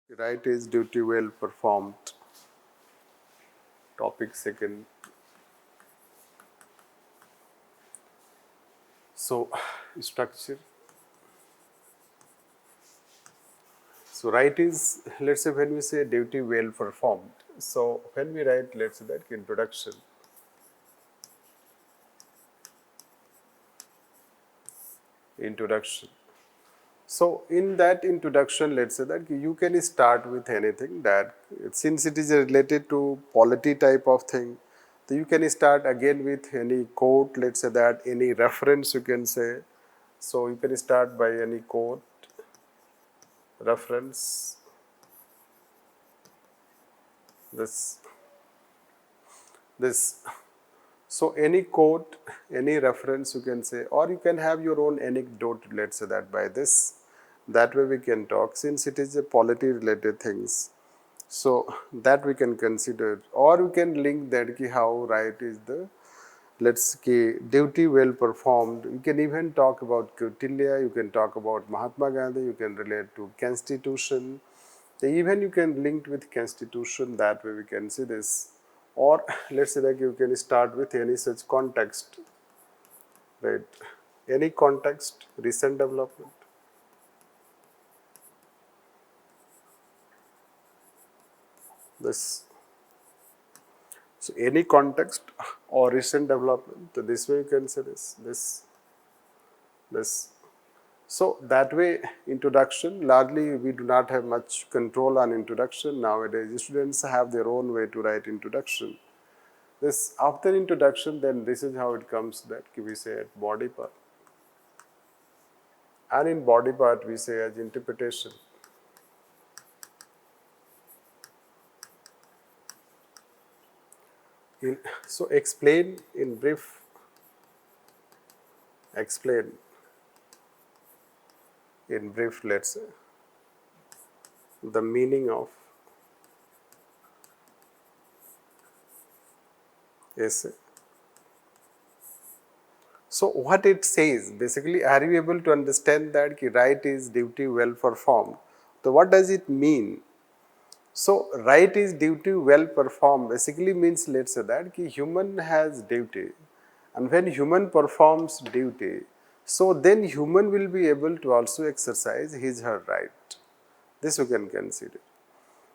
Right is duty well performed. Topic second. So, structure. So, right is, let's say when we say duty well performed. So, when we write, let's say that introduction. Introduction. So, in that introduction, let's say that you can start with anything that, since it is related to polity type of thing, so you can start again with any quote, let's say that any reference you can say. So, you can start by any quote, reference, this. So, any quote, any reference you can say, or you can have your own anecdote, let's say that by this. That way we can talk, since it is a polity related things. So, that we can consider, or we can link that ki how right is the, let's say, duty well performed. You can even talk about Kautilya, you can talk about Mahatma Gandhi, you can relate to constitution. Even you can link with constitution, that way we can see this. Or let's say that you can start with any such context, right? Any context, recent development. This. So any context or recent development, so this way you can say this. So that way introduction, largely we do not have much control on introduction. Nowadays students have their own way to write introduction. This after introduction, then this is how it comes that we say at body part. And in body part we say as interpretation. So explain in brief, explain in brief, let's say, the meaning of essay. So what it says, basically, are you able to understand that ki right is duty well performed? So what does it mean? So right is duty well performed basically means, let's say that ki human has duty, and when human performs duty, so then human will be able to also exercise his her right. This you can consider.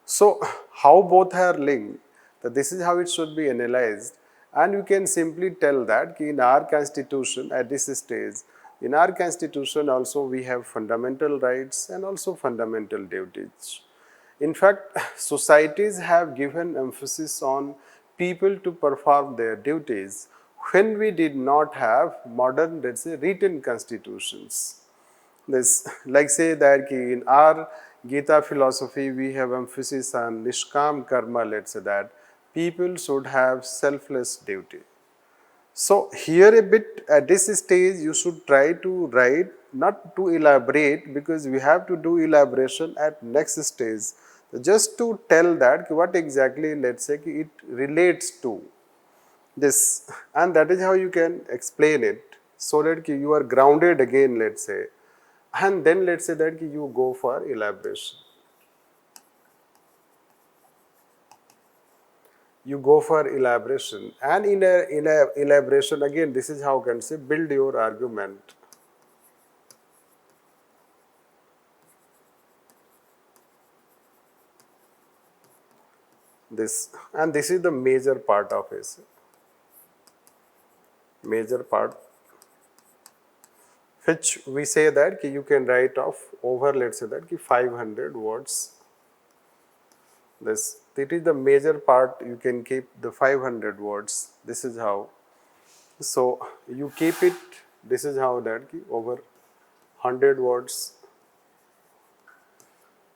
So how both are linked, that this is how it should be analyzed, and you can simply tell that ki in our constitution at this stage, in our constitution also we have fundamental rights and also fundamental duties. In fact, societies have given emphasis on people to perform their duties when we did not have modern, let's say, written constitutions. This, like say that in our Gita philosophy, we have emphasis on Nishkam Karma, let's say that people should have selfless duty. So here a bit at this stage you should try to write, not to elaborate, because we have to do elaboration at next stage. Just to tell that what exactly, let's say, it relates to this, and that is how you can explain it, so that you are grounded again, let's say, and then let's say that you go for elaboration. You go for elaboration, and in a elaboration again, this is how you can say build your argument. This, and this is the major part of essay. Major part, which we say that you can write off over, let's say that 500 words. This, it is the major part, you can keep the 500 words. This is how. So you keep it, this is how that over 100 words.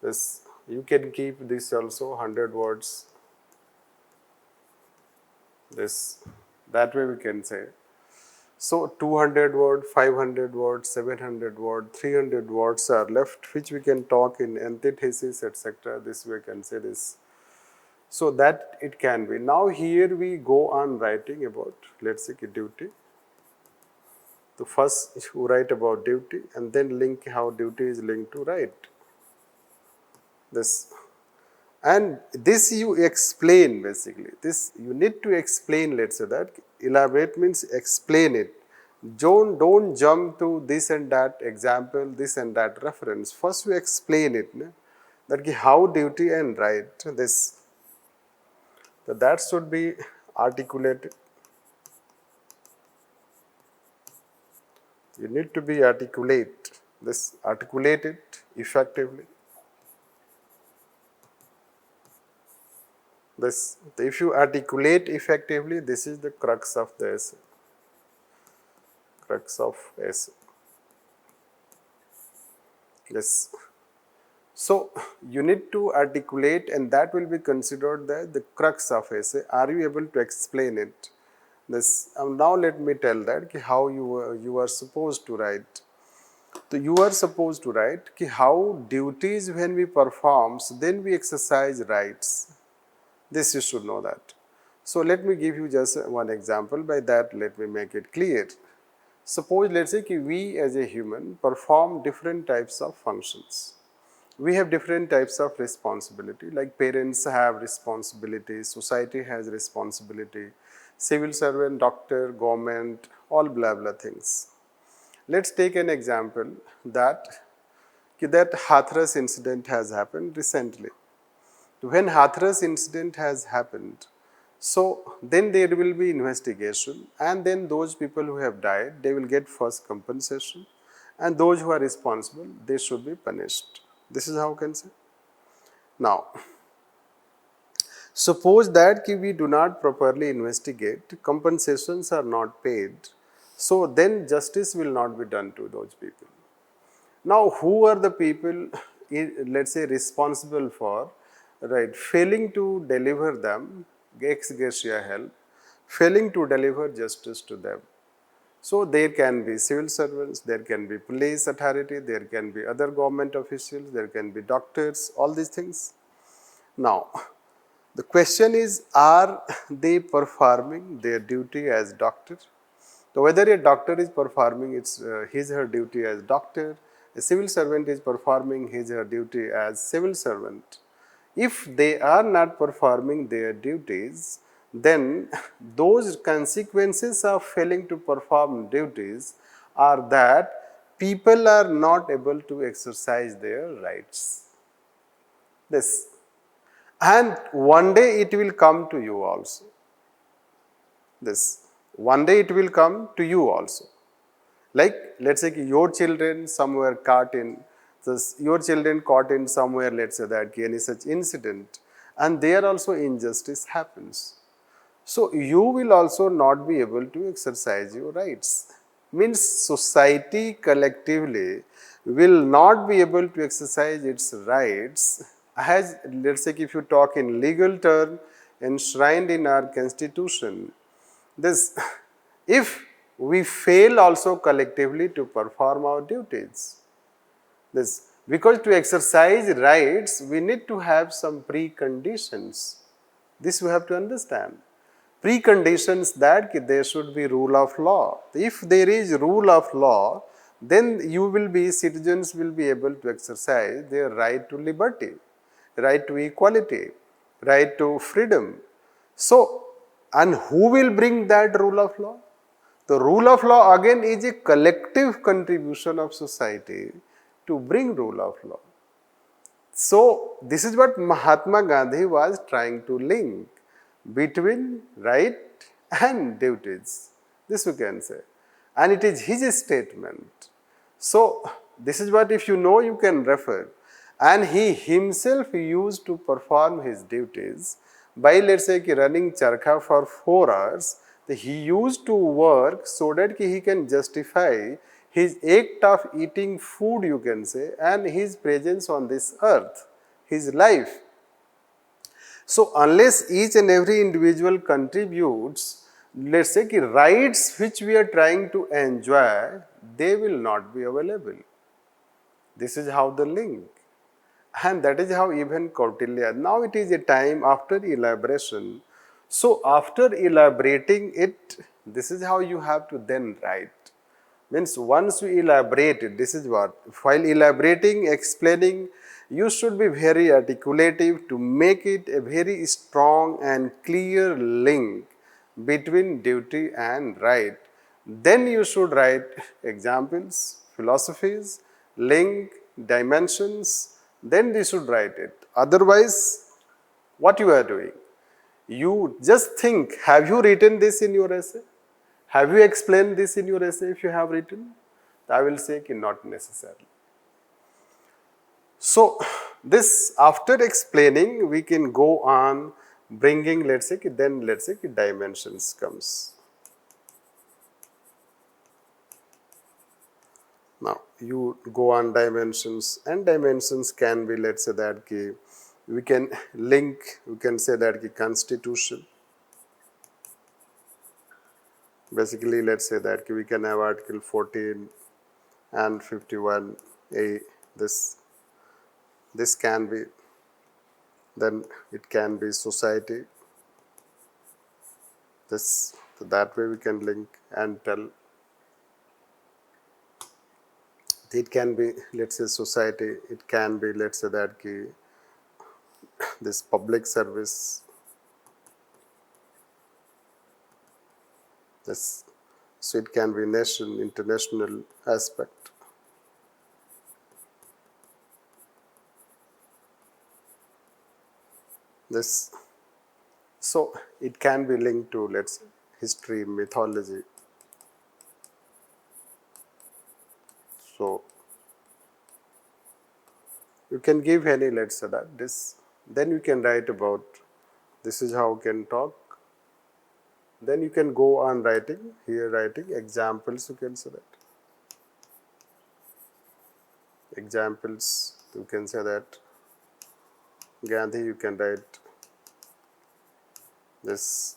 This, you can keep this also 100 words. This, that way we can say. So 200 word, 500 words, 700 word, 300 words are left, which we can talk in antithesis, etc. This we can say this. So that it can be. Now here we go on writing about, let's say, duty. So first you write about duty and then link how duty is linked to right. This. And this you explain basically. This you need to explain, let's say that. Elaborate means explain it. Don't jump to this and that example, this and that reference. First you explain it. Ne? That how duty and right, this. So that should be articulated. You need to be articulate. This articulate it effectively. This, if you articulate effectively, this is the crux of the essay. Crux of essay. Yes. So you need to articulate, and that will be considered the crux of essay. Are you able to explain it? This now let me tell that how you are supposed to write. So you are supposed to write how duties when we perform, then we exercise rights. This you should know that. So let me give you just one example. By that, let me make it clear. Suppose let's say we as a human perform different types of functions. We have different types of responsibility, like parents have responsibility, society has responsibility, civil servant, doctor, government, all blah blah things. Let's take an example that Hathras incident has happened recently. When Hathras incident has happened, so then there will be investigation, and then those people who have died, they will get first compensation, and those who are responsible, they should be punished. This is how I can say. Now, suppose that we do not properly investigate, compensations are not paid, so then justice will not be done to those people. Now, who are the people, let's say, responsible for, right, failing to deliver them ex gratia help, failing to deliver justice to them? So there can be civil servants, there can be police authority, there can be other government officials, there can be doctors, all these things. Now, the question is, are they performing their duty as doctor? So whether a doctor is performing his or her duty as doctor, a civil servant is performing his or her duty as civil servant. If they are not performing their duties, then those consequences of failing to perform duties are that people are not able to exercise their rights. This. And one day it will come to you also. This. One day it will come to you also. Like, let's say your children somewhere caught in, your children caught in somewhere, let's say that any such incident, and there also injustice happens. So you will also not be able to exercise your rights. Means society collectively will not be able to exercise its rights as, let's say if you talk in legal term enshrined in our constitution. This, if we fail also collectively to perform our duties. This, because to exercise rights, we need to have some preconditions. This we have to understand. Preconditions that there should be rule of law. If there is rule of law, then citizens will be able to exercise their right to liberty, right to equality, right to freedom. So, and who will bring that rule of law? The rule of law again is a collective contribution of society to bring rule of law. So, this is what Mahatma Gandhi was trying to link between right and duties. This we can say. And it is his statement. So, this is what if you know you can refer. And he himself used to perform his duties by, let's say, running charkha for 4 hours. He used to work so that he can justify his act of eating food, you can say, and his presence on this earth, his life. So, unless each and every individual contributes, let's say, rights which we are trying to enjoy, they will not be available. This is how the link. And that is how even Kautilya, now it is a time after elaboration. So, after elaborating it, this is how you have to then write. Means once you elaborate it, this is what, while elaborating, explaining, you should be very articulative to make it a very strong and clear link between duty and right. Then you should write examples, philosophies, link, dimensions, then you should write it. Otherwise, what you are doing? You just think, have you written this in your essay? Have you explained this in your essay if you have written? I will say not necessarily. So, this after explaining, we can go on bringing, let's say dimensions comes. Now, you go on dimensions, and dimensions can be, let's say that we can link, we can say that constitution. Basically, let's say that we can have Article 14 and 51A. This can be, then it can be society. This, so that way we can link and tell. It can be, let's say, society. It can be, let's say that this public service. This, so it can be nation, international aspect. This, so it can be linked to, let's say, history, mythology. So you can give any, let's say that this, then you can write about, this is how you can talk. Then you can go on writing, here writing examples, you can say that. Examples, you can say that. Gandhi, you can write this,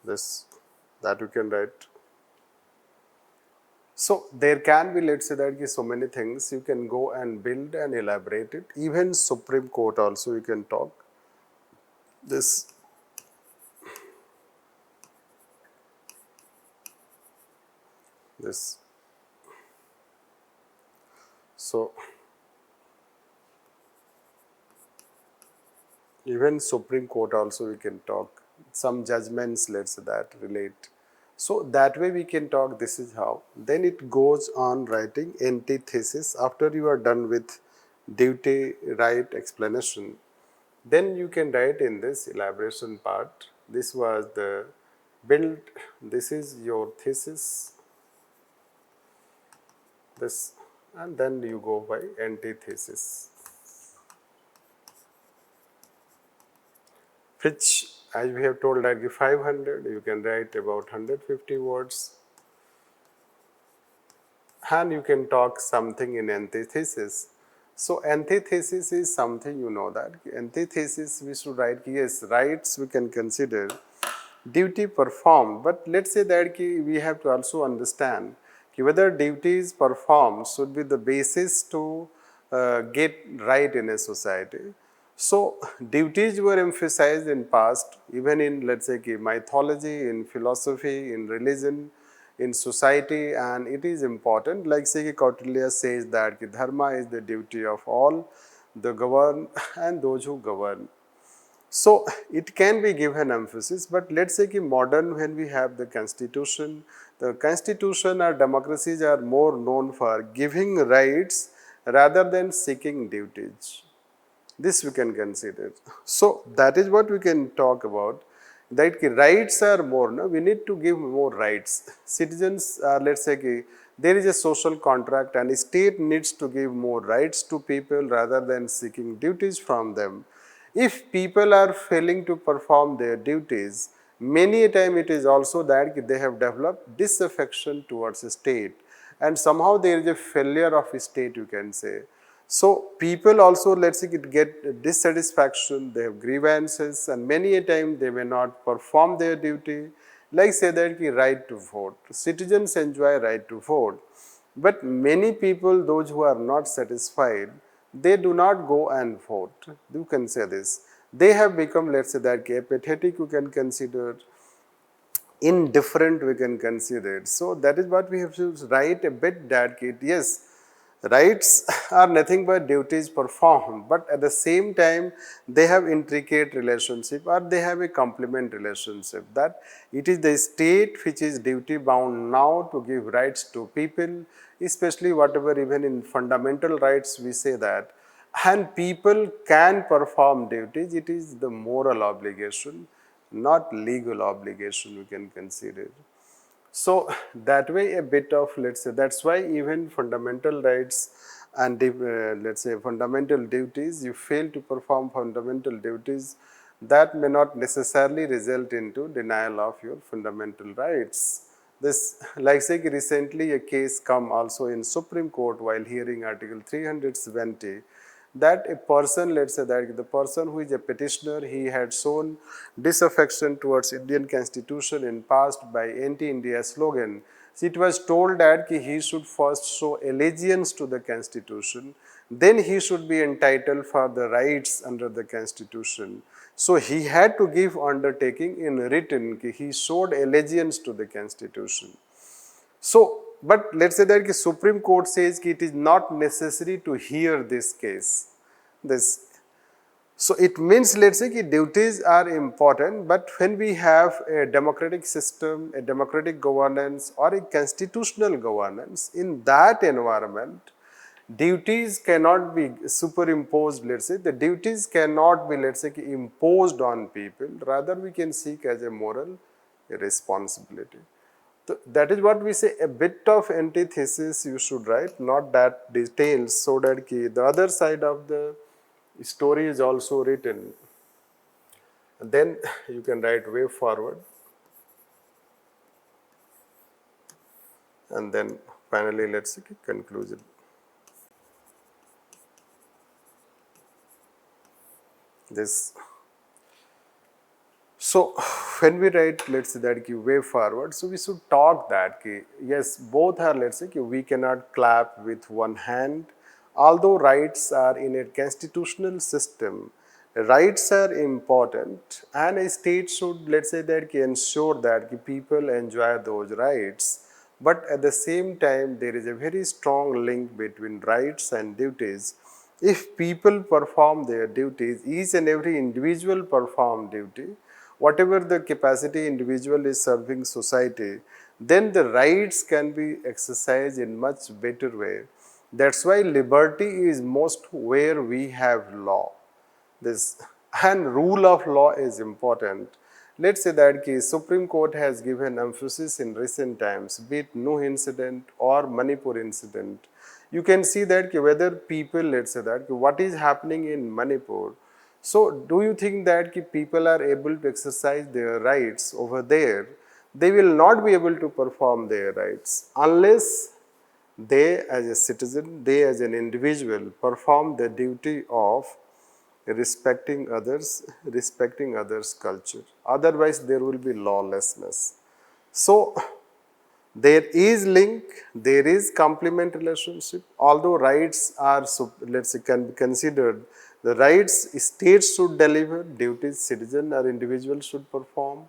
that you can write. So there can be, let's say that so many things you can go and build and elaborate it. Even Supreme Court also you can talk. This, so even Supreme Court also we can talk. Some judgments, let's say that, relate. So that way we can talk, this is how. Then it goes on writing antithesis. After you are done with duty, right, explanation, then you can write in this elaboration part. This was the build, this is your thesis, this, and then you go by antithesis. Which, as we have told, like 500, you can write about 150 words. And you can talk something in antithesis. So antithesis is something, you know that. Antithesis we should write, yes, rights we can consider, duty performed. But let's say that we have to also understand whether duties performed should be the basis to get right in a society. So duties were emphasized in past, even in, let's say, mythology, in philosophy, in religion, in society, and it is important. Like say Kautilya says that dharma is the duty of all, the governed and those who govern. So it can be given emphasis, but let's say modern, when we have the constitution or democracies are more known for giving rights rather than seeking duties. This we can consider. So that is what we can talk about. That rights are more, no? We need to give more rights. Citizens are, let's say, there is a social contract and the state needs to give more rights to people rather than seeking duties from them. If people are failing to perform their duties, many a time it is also that they have developed disaffection towards a state, and somehow there is a failure of a state, you can say. So people also, let's say, get dissatisfaction, they have grievances, and many a time they may not perform their duty. Like say that right to vote. Citizens enjoy right to vote, but many people, those who are not satisfied, they do not go and vote. You can say this. They have become, let's say that apathetic, you can consider. indifferent we can consider it. So that is what we have to write a bit that yes, rights are nothing but duties performed, but at the same time they have intricate relationship or they have a complement relationship, that it is the state which is duty bound now to give rights to people, especially whatever even in fundamental rights we say that, and people can perform duties, it is the moral obligation, not legal obligation we can consider. So that way a bit of, let's say, that's why even fundamental rights and let's say fundamental duties, you fail to perform fundamental duties, that may not necessarily result into denial of your fundamental rights. This, like say recently a case come also in Supreme Court while hearing Article 370, that a person, let's say that the person who is a petitioner, he had shown disaffection towards Indian Constitution in past by anti-India slogan. So it was told that he should first show allegiance to the Constitution, then he should be entitled for the rights under the Constitution. So he had to give undertaking in written, he showed allegiance to the Constitution. So, but let's say that the Supreme Court says it is not necessary to hear this case. This, so it means, let's say, duties are important, but when we have a democratic system, a democratic governance or a constitutional governance, in that environment, duties cannot be superimposed, let's say, the duties cannot be, let's say, imposed on people, rather we can seek as a moral responsibility. So that is what we say, a bit of antithesis you should write, not that details, so that the other side of the story is also written. And then you can write way forward. And then finally, let's see conclusion. This. So when we write, let's say that way forward, so we should talk that yes, both are, let's say we cannot clap with one hand. Although rights are in a constitutional system, rights are important, and a state should, let's say that ensure that people enjoy those rights. But at the same time, there is a very strong link between rights and duties. If people perform their duties, each and every individual perform duty, whatever the capacity individual is serving society, then the rights can be exercised in much better way. That's why liberty is most where we have law. This and rule of law is important. Let's say that the Supreme Court has given emphasis in recent times, be it Nuh incident or Manipur incident. You can see that whether people, let's say that what is happening in Manipur. So do you think that people are able to exercise their rights over there? They will not be able to perform their rights unless they as a citizen, they as an individual perform the duty of respecting others' culture. Otherwise, there will be lawlessness. So, there is link, there is complement relationship. Although rights are, let's say, can be considered, the rights states should deliver, duties citizen or individual should perform,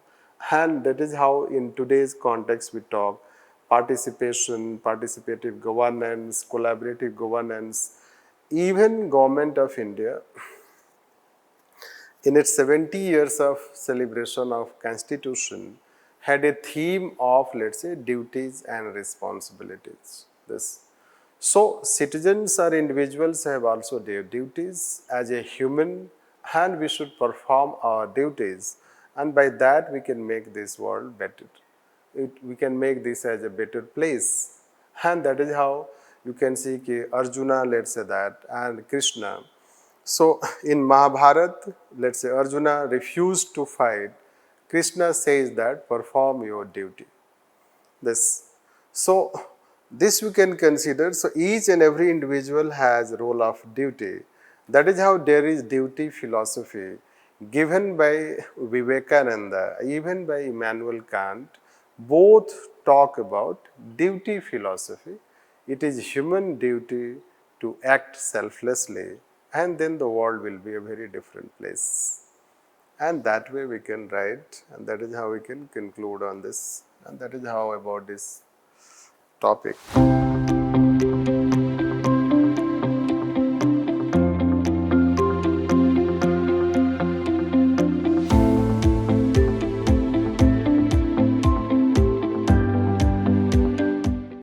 and that is how in today's context we talk participation, participative governance, collaborative governance. Even Government of India, in its 70 years of celebration of Constitution, had a theme of, let's say, duties and responsibilities. This. So, citizens or individuals have also their duties as a human, and we should perform our duties, and by that we can make this world better. We can make this as a better place, and that is how you can see Arjuna, let's say that, and Krishna. So in Mahabharata, let's say Arjuna refused to fight. Krishna says that perform your duty. This. So this we can consider. So each and every individual has a role of duty. That is how there is duty philosophy given by Vivekananda, even by Immanuel Kant. Both talk about duty philosophy. It is human duty to act selflessly, and then the world will be a very different place. and that way we can write, and that is how we can conclude on this, and that is how about this topic.